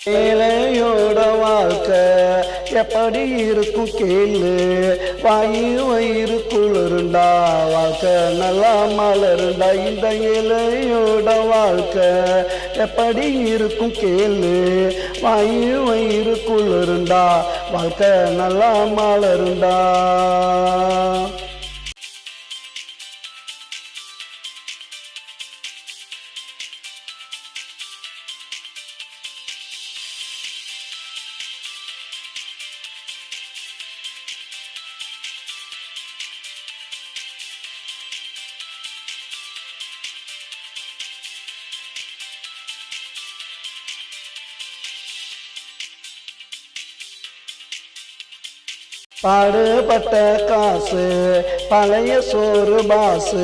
ஏழையோட வாழ்க்கை எப்படி இருக்கும் கேளு, வாயு வயிறு குளிருண்டா வாழ்க்கை நல்லா மலருண்டா. இந்த ஏழையோட வாழ்க்கை எப்படி இருக்கும் கேளு, வாயு வயிறு குளிருண்டா வாழ்க்கை நல்லா மலருண்டா. பாடுபட்ட காசு பழைய சோறு பாசு,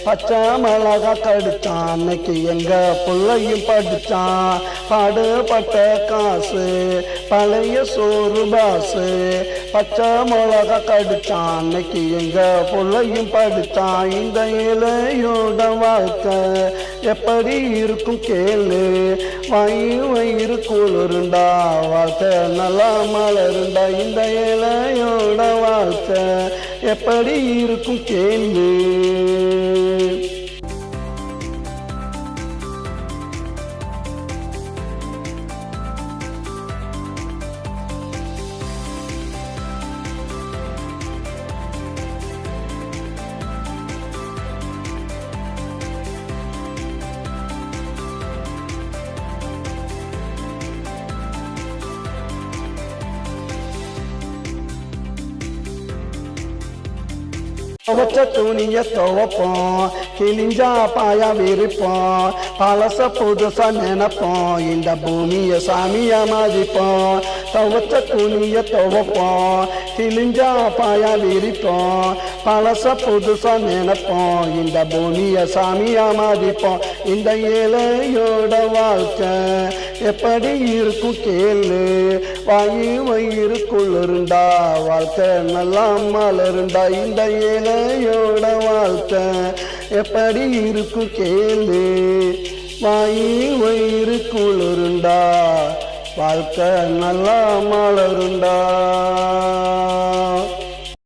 பச்சை மிளகா கடிச்சான் அன்னைக்கு எங்க பிள்ளையும் படிச்சான். பாடுபட்ட காசு பழைய சோறு பாசு, பச்சை மிளகா கடிச்சான் அன்னைக்கு எங்க பிள்ளையும் படிச்சான். இந்த இலையோட வாழ்க்கை எப்படி இருக்கும் கேளு, வாயு வயிறு குளிருண்டா வாழ்க்கை நல்லா மலருண்டா. இந்த இலையோட வாழ்க்கை எப்படி இருக்கும் கேளு. துவச்ச துணிய துவப்போம், கிழிஞ்சா பாயா விரிப்போம், பழச புதுசா நினைப்போம், இந்த பூமிய சாமியா மதிப்போம். துவச்ச துணிய துவப்போம், கிழிஞ்சா பாயா விரிப்போம், பழச புதுசா நினைப்போம், இந்த பூமிய சாமியா மதிப்போம். இந்த ஏழையோட வாழ்க்கை எப்படி இருக்கும் கேளு, வாயு வயிறு குளிருண்டா வாழ்க்கை நல்லா மலருண்டா. இந்த ஏழையோட வாழ்க்கை எப்படி இருக்கும் கேளு, வாயு வயிறு குளிருண்டா வாழ்க்கை நல்லா மலருண்டா.